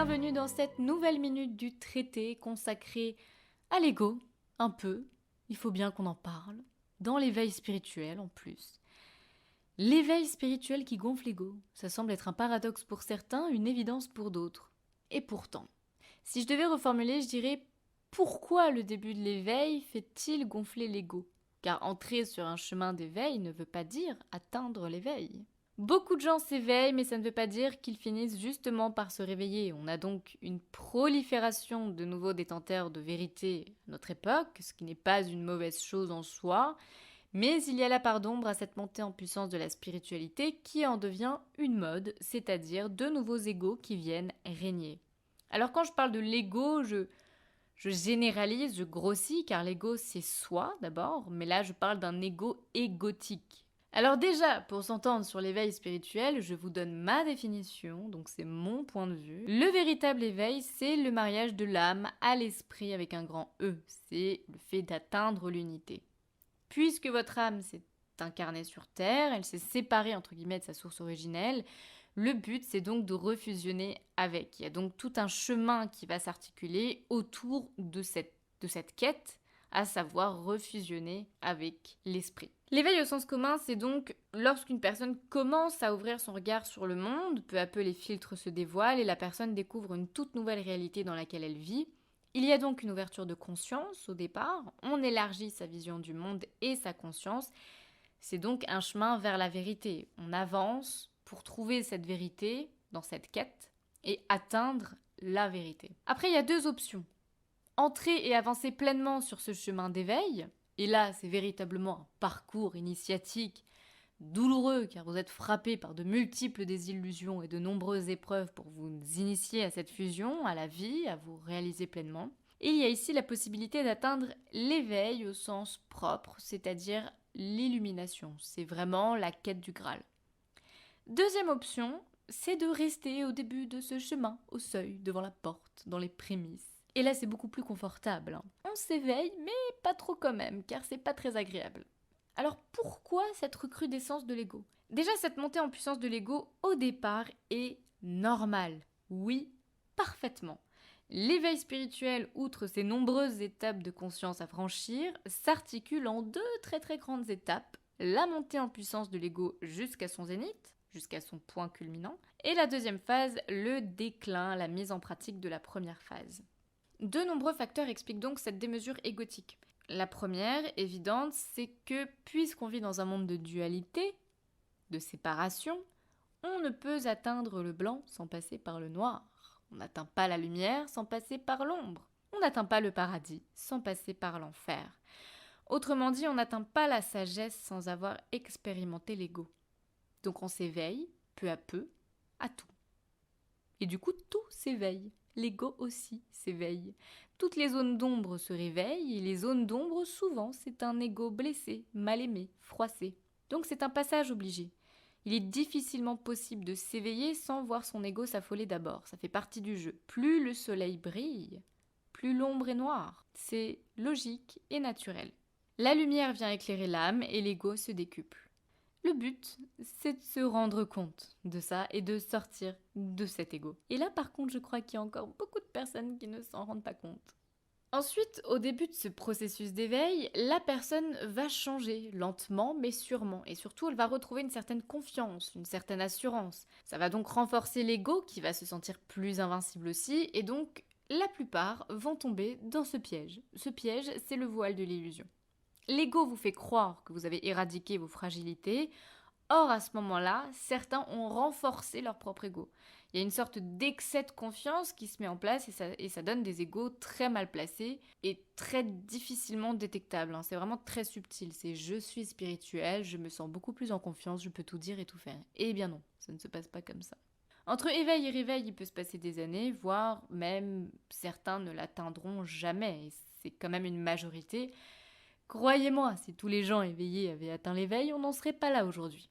bienvenue dans cette nouvelle minute du traité consacrée à l'ego, un peu, il faut bien qu'on en parle, dans l'éveil spirituel en plus. L'éveil spirituel qui gonfle l'ego, ça semble être un paradoxe pour certains, une évidence pour d'autres. Et pourtant, si je devais reformuler, je dirais pourquoi le début de l'éveil fait-il gonfler l'ego? Car entrer sur un chemin d'éveil ne veut pas dire atteindre l'éveil. Beaucoup de gens s'éveillent, mais ça ne veut pas dire qu'ils finissent justement par se réveiller. On a donc une prolifération de nouveaux détenteurs de vérité à notre époque, ce qui n'est pas une mauvaise chose en soi, mais il y a la part d'ombre à cette montée en puissance de la spiritualité qui en devient une mode, c'est-à-dire de nouveaux égos qui viennent régner. Alors quand je parle de l'ego, je généralise, je grossis, car l'ego c'est soi d'abord, mais là je parle d'un ego égotique. Alors déjà, pour s'entendre sur l'éveil spirituel, je vous donne ma définition, donc c'est mon point de vue. Le véritable éveil, c'est le mariage de l'âme à l'esprit avec un grand E, c'est le fait d'atteindre l'unité. Puisque votre âme s'est incarnée sur Terre, elle s'est séparée entre guillemets de sa source originelle, le but c'est donc de refusionner avec. Il y a donc tout un chemin qui va s'articuler autour de cette quête, à savoir refusionner avec l'esprit. L'éveil au sens commun, c'est donc lorsqu'une personne commence à ouvrir son regard sur le monde, peu à peu les filtres se dévoilent et la personne découvre une toute nouvelle réalité dans laquelle elle vit. Il y a donc une ouverture de conscience au départ, on élargit sa vision du monde et sa conscience, c'est donc un chemin vers la vérité. On avance pour trouver cette vérité dans cette quête et atteindre la vérité. Après, il y a deux options. Entrer et avancer pleinement sur ce chemin d'éveil, et là c'est véritablement un parcours initiatique douloureux car vous êtes frappé par de multiples désillusions et de nombreuses épreuves pour vous initier à cette fusion, à la vie, à vous réaliser pleinement. Et il y a ici la possibilité d'atteindre l'éveil au sens propre, c'est-à-dire l'illumination. C'est vraiment la quête du Graal. Deuxième option, c'est de rester au début de ce chemin, au seuil, devant la porte, dans les prémices. Et là, c'est beaucoup plus confortable. On s'éveille, mais pas trop quand même, car c'est pas très agréable. Alors pourquoi cette recrudescence de l'ego? Déjà, cette montée en puissance de l'ego, au départ, est normale. Oui, parfaitement. L'éveil spirituel, outre ses nombreuses étapes de conscience à franchir, s'articule en deux très très grandes étapes. La montée en puissance de l'ego jusqu'à son zénith, jusqu'à son point culminant, et la deuxième phase, le déclin, la mise en pratique de la première phase. De nombreux facteurs expliquent donc cette démesure égotique. La première, évidente, c'est que puisqu'on vit dans un monde de dualité, de séparation, on ne peut atteindre le blanc sans passer par le noir. On n'atteint pas la lumière sans passer par l'ombre. On n'atteint pas le paradis sans passer par l'enfer. Autrement dit, on n'atteint pas la sagesse sans avoir expérimenté l'ego. Donc on s'éveille, peu à peu, à tout. Et du coup, tout s'éveille. L'ego aussi s'éveille. Toutes les zones d'ombre se réveillent, et les zones d'ombre, souvent, c'est un ego blessé, mal aimé, froissé. Donc c'est un passage obligé. Il est difficilement possible de s'éveiller sans voir son ego s'affoler d'abord. Ça fait partie du jeu. Plus le soleil brille, plus l'ombre est noire. C'est logique et naturel. La lumière vient éclairer l'âme et l'ego se décuple. Le but, c'est de se rendre compte de ça et de sortir de cet ego. Et là, par contre, je crois qu'il y a encore beaucoup de personnes qui ne s'en rendent pas compte. Ensuite, au début de ce processus d'éveil, la personne va changer lentement mais sûrement. Et surtout, elle va retrouver une certaine confiance, une certaine assurance. Ça va donc renforcer l'ego qui va se sentir plus invincible aussi. Et donc, la plupart vont tomber dans ce piège. Ce piège, c'est le voile de l'illusion. L'ego vous fait croire que vous avez éradiqué vos fragilités. Or, à ce moment-là, certains ont renforcé leur propre ego. Il y a une sorte d'excès de confiance qui se met en place et ça donne des égos très mal placés et très difficilement détectables. C'est vraiment très subtil. C'est je suis spirituel, je me sens beaucoup plus en confiance, je peux tout dire et tout faire. Eh bien non, ça ne se passe pas comme ça. Entre éveil et réveil, il peut se passer des années, voire même certains ne l'atteindront jamais. Et c'est quand même une majorité. Croyez-moi, si tous les gens éveillés avaient atteint l'éveil, on n'en serait pas là aujourd'hui.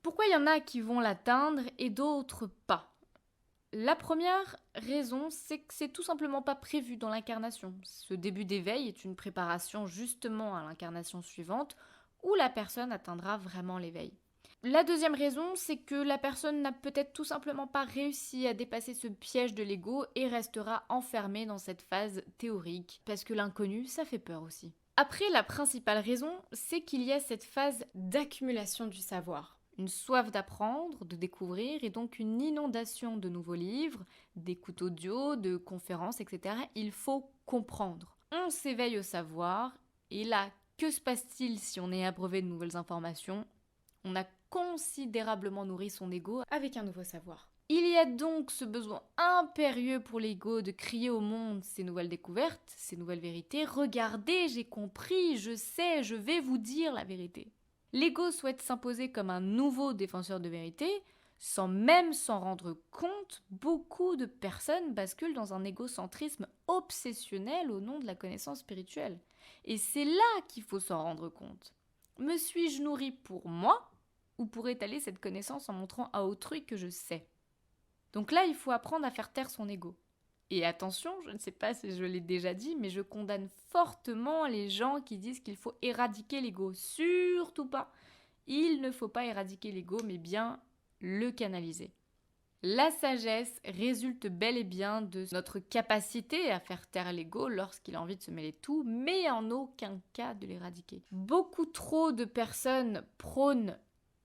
Pourquoi il y en a qui vont l'atteindre et d'autres pas? La première raison, c'est que c'est tout simplement pas prévu dans l'incarnation. Ce début d'éveil est une préparation justement à l'incarnation suivante où la personne atteindra vraiment l'éveil. La deuxième raison, c'est que la personne n'a peut-être tout simplement pas réussi à dépasser ce piège de l'ego et restera enfermée dans cette phase théorique, parce que l'inconnu, ça fait peur aussi. Après, la principale raison, c'est qu'il y a cette phase d'accumulation du savoir. Une soif d'apprendre, de découvrir, et donc une inondation de nouveaux livres, d'écoutes audio, de conférences, etc. Il faut comprendre. On s'éveille au savoir, et là, que se passe-t-il si on est abreuvé de nouvelles informations ? On a considérablement nourri son ego avec un nouveau savoir. Il y a donc ce besoin impérieux pour l'ego de crier au monde ces nouvelles découvertes, ces nouvelles vérités. Regardez, j'ai compris, je sais, je vais vous dire la vérité. L'ego souhaite s'imposer comme un nouveau défenseur de vérité, sans même s'en rendre compte. Beaucoup de personnes basculent dans un égocentrisme obsessionnel au nom de la connaissance spirituelle. Et c'est là qu'il faut s'en rendre compte. Me suis-je nourri pour moi ou pour étaler cette connaissance en montrant à autrui que je sais ? Donc là, il faut apprendre à faire taire son ego. Et attention, je ne sais pas si je l'ai déjà dit, mais je condamne fortement les gens qui disent qu'il faut éradiquer l'ego. Surtout pas. Il ne faut pas éradiquer l'ego, mais bien le canaliser. La sagesse résulte bel et bien de notre capacité à faire taire l'ego lorsqu'il a envie de se mêler de tout, mais en aucun cas de l'éradiquer. Beaucoup trop de personnes prônent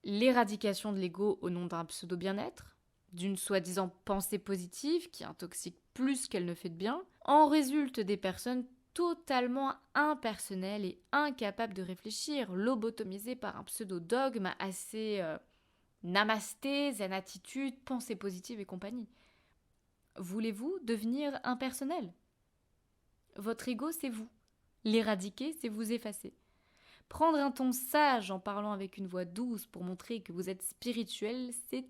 l'éradication de l'ego au nom d'un pseudo-bien-être, d'une soi-disant pensée positive qui intoxique plus qu'elle ne fait de bien. En résulte des personnes totalement impersonnelles et incapables de réfléchir, lobotomisées par un pseudo-dogme assez namasté, zen attitude, pensée positive et compagnie. Voulez-vous devenir impersonnel ? Votre ego, c'est vous. L'éradiquer, c'est vous effacer. Prendre un ton sage en parlant avec une voix douce pour montrer que vous êtes spirituel, c'est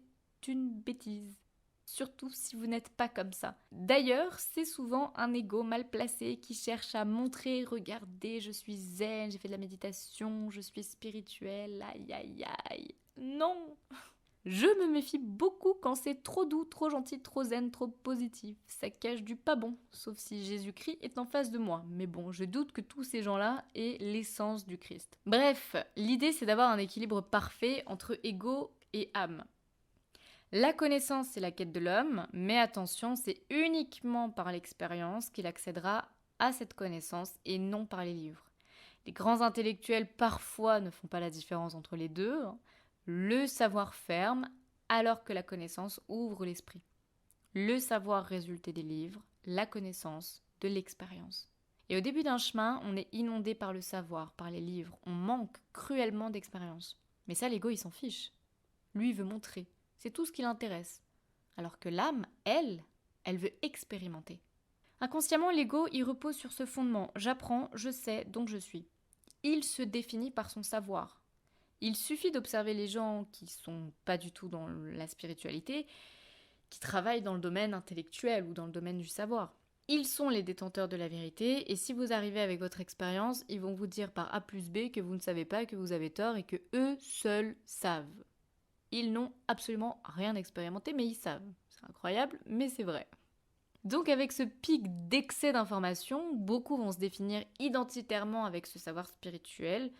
une bêtise. Surtout si vous n'êtes pas comme ça. D'ailleurs, c'est souvent un ego mal placé qui cherche à montrer, regardez, je suis zen, j'ai fait de la méditation, je suis spirituel, aïe aïe aïe. Non ! Je me méfie beaucoup quand c'est trop doux, trop gentil, trop zen, trop positif. Ça cache du pas bon, sauf si Jésus-Christ est en face de moi. Mais bon, je doute que tous ces gens-là aient l'essence du Christ. Bref, l'idée c'est d'avoir un équilibre parfait entre ego et âme. La connaissance, c'est la quête de l'homme, mais attention, c'est uniquement par l'expérience qu'il accédera à cette connaissance et non par les livres. Les grands intellectuels parfois ne font pas la différence entre les deux. Le savoir ferme alors que la connaissance ouvre l'esprit. Le savoir résulte des livres, la connaissance de l'expérience. Et au début d'un chemin, on est inondé par le savoir, par les livres. On manque cruellement d'expérience. Mais ça, l'ego, il s'en fiche. Lui, il veut montrer. C'est tout ce qui l'intéresse. Alors que l'âme, elle veut expérimenter. Inconsciemment, l'ego, il repose sur ce fondement. J'apprends, je sais, donc je suis. Il se définit par son savoir. Il suffit d'observer les gens qui sont pas du tout dans la spiritualité, qui travaillent dans le domaine intellectuel ou dans le domaine du savoir. Ils sont les détenteurs de la vérité, et si vous arrivez avec votre expérience, ils vont vous dire par A plus B que vous ne savez pas, que vous avez tort, et que eux seuls savent. Ils n'ont absolument rien expérimenté, mais ils savent. C'est incroyable, mais c'est vrai. Donc avec ce pic d'excès d'informations, beaucoup vont se définir identitairement avec ce savoir spirituel,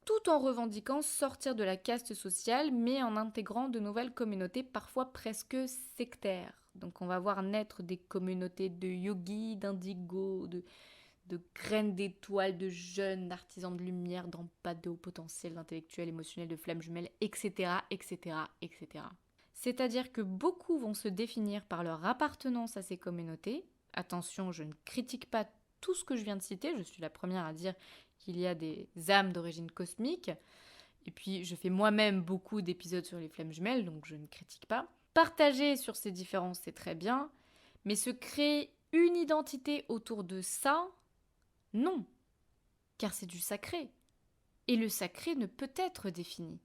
tout en revendiquant sortir de la caste sociale, mais en intégrant de nouvelles communautés parfois presque sectaires. Donc on va voir naître des communautés de yogis, d'indigo, de graines d'étoiles, de jeunes, d'artisans de lumière, d'empathes de haut potentiel, d'intellectuels, émotionnels, de flammes jumelles, etc., etc., etc. C'est-à-dire que beaucoup vont se définir par leur appartenance à ces communautés. Attention, je ne critique pas tout ce que je viens de citer, je suis la première à dire qu'il y a des âmes d'origine cosmique. Et puis, je fais moi-même beaucoup d'épisodes sur les flammes jumelles, donc je ne critique pas. Partager sur ces différences, c'est très bien, mais se créer une identité autour de ça, non, car c'est du sacré. Et le sacré ne peut être défini.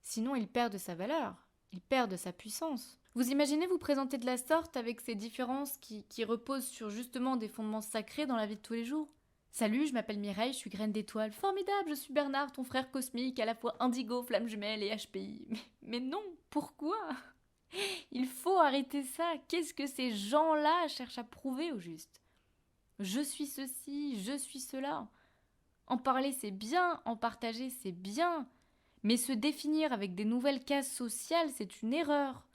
Sinon, il perd de sa valeur, il perd de sa puissance. Vous imaginez vous présenter de la sorte avec ces différences qui reposent sur justement des fondements sacrés dans la vie de tous les jours ? Salut, je m'appelle Mireille, je suis graine d'étoile. Formidable, je suis Bernard, ton frère cosmique, à la fois indigo, flamme jumelle et HPI. Mais non, pourquoi ? Il faut arrêter ça. Qu'est-ce que ces gens-là cherchent à prouver au juste ? Je suis ceci, je suis cela. En parler, c'est bien, en partager, c'est bien. Mais se définir avec des nouvelles cases sociales, c'est une erreur.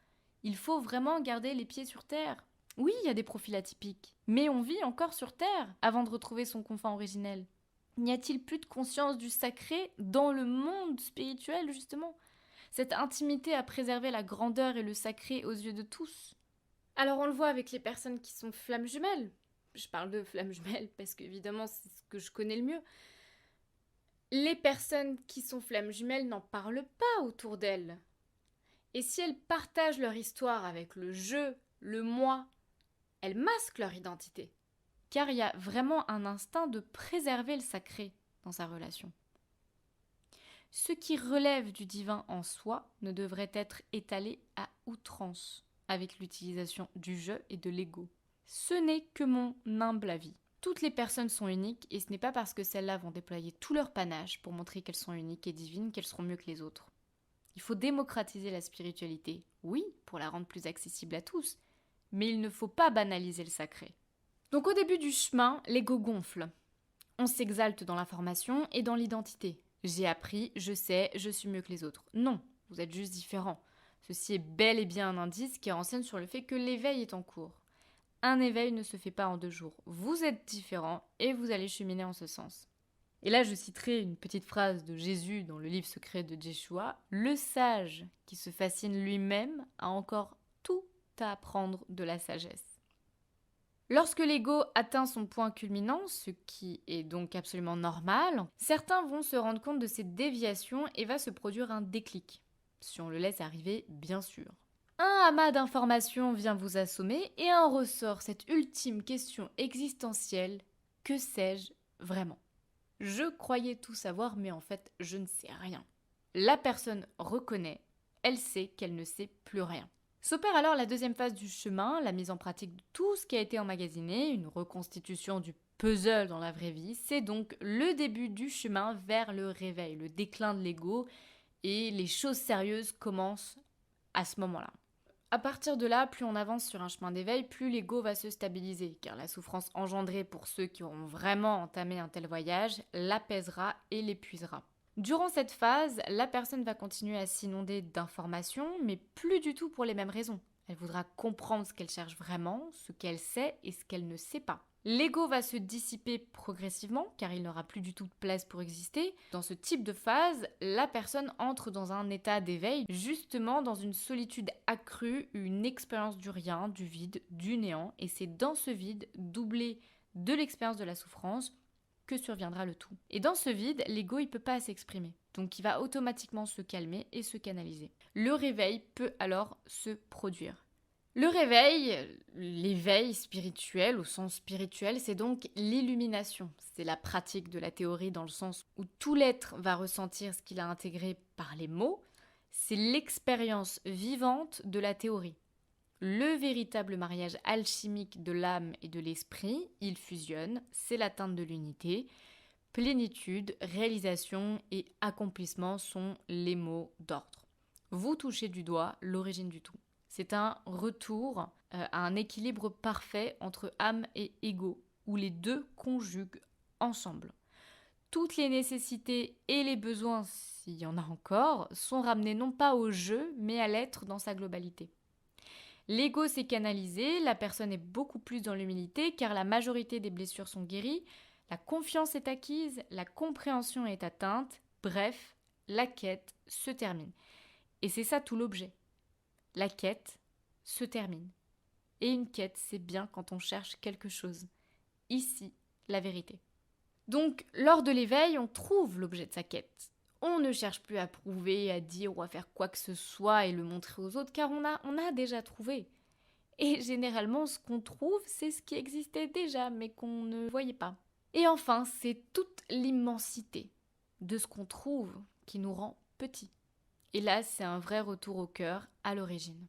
Il faut vraiment garder les pieds sur terre. Oui, il y a des profils atypiques, mais on vit encore sur terre avant de retrouver son confort originel. N'y a-t-il plus de conscience du sacré dans le monde spirituel, justement? Cette intimité à préserver la grandeur et le sacré aux yeux de tous. Alors on le voit avec les personnes qui sont flammes jumelles. Je parle de flammes jumelles parce qu'évidemment c'est ce que je connais le mieux. Les personnes qui sont flammes jumelles n'en parlent pas autour d'elles. Et si elles partagent leur histoire avec le je, le moi, elles masquent leur identité. Car il y a vraiment un instinct de préserver le sacré dans sa relation. Ce qui relève du divin en soi ne devrait être étalé à outrance avec l'utilisation du je et de l'ego. Ce n'est que mon humble avis. Toutes les personnes sont uniques et ce n'est pas parce que celles-là vont déployer tout leur panache pour montrer qu'elles sont uniques et divines qu'elles seront mieux que les autres. Il faut démocratiser la spiritualité, oui, pour la rendre plus accessible à tous, mais il ne faut pas banaliser le sacré. Donc au début du chemin, l'ego gonfle. On s'exalte dans l'information et dans l'identité. J'ai appris, je sais, je suis mieux que les autres. Non, vous êtes juste différents. Ceci est bel et bien un indice qui renseigne sur le fait que l'éveil est en cours. Un éveil ne se fait pas en 2 jours. Vous êtes différents et vous allez cheminer en ce sens. Et là, je citerai une petite phrase de Jésus dans le livre secret de Jeshua. Le sage qui se fascine lui-même a encore tout à apprendre de la sagesse. Lorsque l'ego atteint son point culminant, ce qui est donc absolument normal, certains vont se rendre compte de cette déviation et va se produire un déclic. Si on le laisse arriver, bien sûr. Un amas d'informations vient vous assommer et en ressort cette ultime question existentielle: que sais-je vraiment? Je croyais tout savoir, mais en fait, je ne sais rien. La personne reconnaît, elle sait qu'elle ne sait plus rien. S'opère alors la deuxième phase du chemin, la mise en pratique de tout ce qui a été emmagasiné, une reconstitution du puzzle dans la vraie vie. C'est donc le début du chemin vers le réveil, le déclin de l'ego, et les choses sérieuses commencent à ce moment-là. À partir de là, plus on avance sur un chemin d'éveil, plus l'ego va se stabiliser, car la souffrance engendrée pour ceux qui auront vraiment entamé un tel voyage l'apaisera et l'épuisera. Durant cette phase, la personne va continuer à s'inonder d'informations, mais plus du tout pour les mêmes raisons. Elle voudra comprendre ce qu'elle cherche vraiment, ce qu'elle sait et ce qu'elle ne sait pas. L'ego va se dissiper progressivement, car il n'aura plus du tout de place pour exister. Dans ce type de phase, la personne entre dans un état d'éveil, justement dans une solitude accrue, une expérience du rien, du vide, du néant, et c'est dans ce vide, doublé de l'expérience de la souffrance, que surviendra le tout. Et dans ce vide, l'ego, il peut pas s'exprimer. Donc il va automatiquement se calmer et se canaliser. Le réveil peut alors se produire. Le réveil, l'éveil spirituel au sens spirituel, c'est donc l'illumination. C'est la pratique de la théorie dans le sens où tout l'être va ressentir ce qu'il a intégré par les mots. C'est l'expérience vivante de la théorie. Le véritable mariage alchimique de l'âme et de l'esprit, il fusionne, c'est l'atteinte de l'unité. Plénitude, réalisation et accomplissement sont les mots d'ordre. Vous touchez du doigt l'origine du tout. C'est un retour à un équilibre parfait entre âme et ego, où les deux conjuguent ensemble. Toutes les nécessités et les besoins, s'il y en a encore, sont ramenés non pas au jeu, mais à l'être dans sa globalité. L'ego s'est canalisé, la personne est beaucoup plus dans l'humilité, car la majorité des blessures sont guéries, la confiance est acquise, la compréhension est atteinte, bref, la quête se termine. Et c'est ça tout l'objet. La quête se termine. Et une quête, c'est bien quand on cherche quelque chose. Ici, la vérité. Donc, lors de l'éveil, on trouve l'objet de sa quête. On ne cherche plus à prouver, à dire ou à faire quoi que ce soit et le montrer aux autres, car on a déjà trouvé. Et généralement, ce qu'on trouve, c'est ce qui existait déjà, mais qu'on ne voyait pas. Et enfin, c'est toute l'immensité de ce qu'on trouve qui nous rend petits. Et là, c'est un vrai retour au cœur, à l'origine.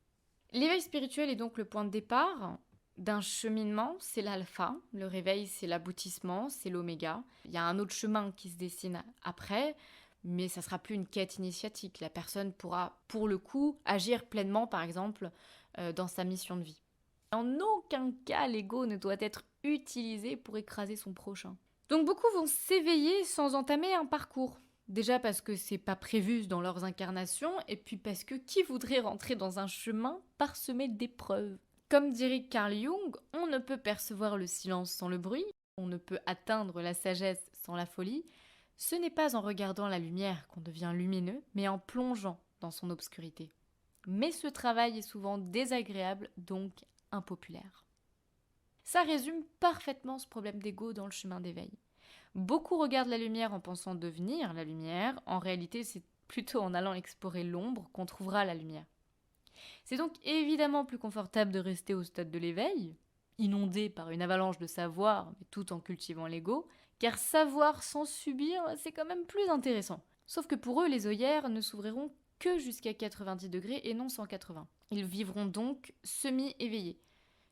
L'éveil spirituel est donc le point de départ d'un cheminement, c'est l'alpha. Le réveil, c'est l'aboutissement, c'est l'oméga. Il y a un autre chemin qui se dessine après, mais ça ne sera plus une quête initiatique. La personne pourra, pour le coup, agir pleinement, par exemple, dans sa mission de vie. En aucun cas, l'ego ne doit être utilisé pour écraser son prochain. Donc beaucoup vont s'éveiller sans entamer un parcours. Déjà parce que c'est pas prévu dans leurs incarnations, et puis parce que qui voudrait rentrer dans un chemin parsemé d'épreuves? Comme dirait Carl Jung, on ne peut percevoir le silence sans le bruit, on ne peut atteindre la sagesse sans la folie. Ce n'est pas en regardant la lumière qu'on devient lumineux, mais en plongeant dans son obscurité. Mais ce travail est souvent désagréable, donc impopulaire. Ça résume parfaitement ce problème d'ego dans le chemin d'éveil. Beaucoup regardent la lumière en pensant devenir la lumière, en réalité c'est plutôt en allant explorer l'ombre qu'on trouvera la lumière. C'est donc évidemment plus confortable de rester au stade de l'éveil, inondé par une avalanche de savoir, mais tout en cultivant l'ego, car savoir sans subir, c'est quand même plus intéressant. Sauf que pour eux, les œillères ne s'ouvriront que jusqu'à 90 degrés et non 180. Ils vivront donc semi-éveillés.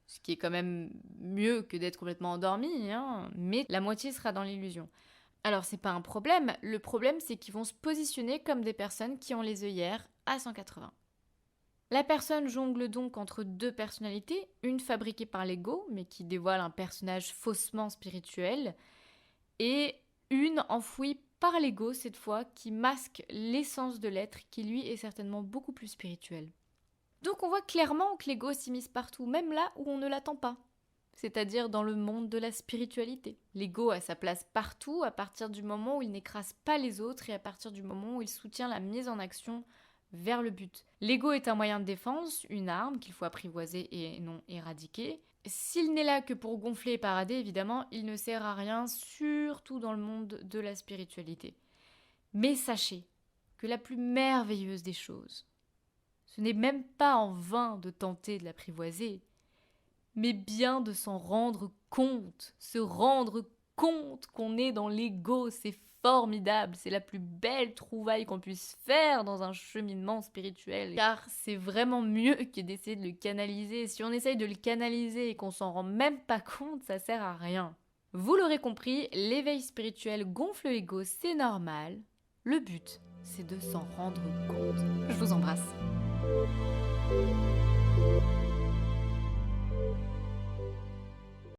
Ce qui est quand même mieux que d'être complètement endormis, hein, mais la moitié sera dans l'illusion. Alors c'est pas un problème, le problème c'est qu'ils vont se positionner comme des personnes qui ont les œillères à 180. La personne jongle donc entre deux personnalités, une fabriquée par l'ego, mais qui dévoile un personnage faussement spirituel, et une enfouie par l'ego cette fois, qui masque l'essence de l'être, qui lui est certainement beaucoup plus spirituel. Donc on voit clairement que l'ego s'immisce partout, même là où on ne l'attend pas, c'est-à-dire dans le monde de la spiritualité. L'ego a sa place partout à partir du moment où il n'écrase pas les autres et à partir du moment où il soutient la mise en action vers le but. L'ego est un moyen de défense, une arme qu'il faut apprivoiser et non éradiquer. S'il n'est là que pour gonfler et parader, évidemment, il ne sert à rien, surtout dans le monde de la spiritualité. Mais sachez que la plus merveilleuse des choses, ce n'est même pas en vain de tenter de l'apprivoiser, mais bien de s'en rendre compte, se rendre compte qu'on est dans l'ego, c'est formidable, c'est la plus belle trouvaille qu'on puisse faire dans un cheminement spirituel, car c'est vraiment mieux que d'essayer de le canaliser. Si on essaye de le canaliser et qu'on s'en rend même pas compte, ça sert à rien. Vous l'aurez compris, l'éveil spirituel gonfle l'ego, c'est normal. Le but, c'est de s'en rendre compte. Je vous embrasse.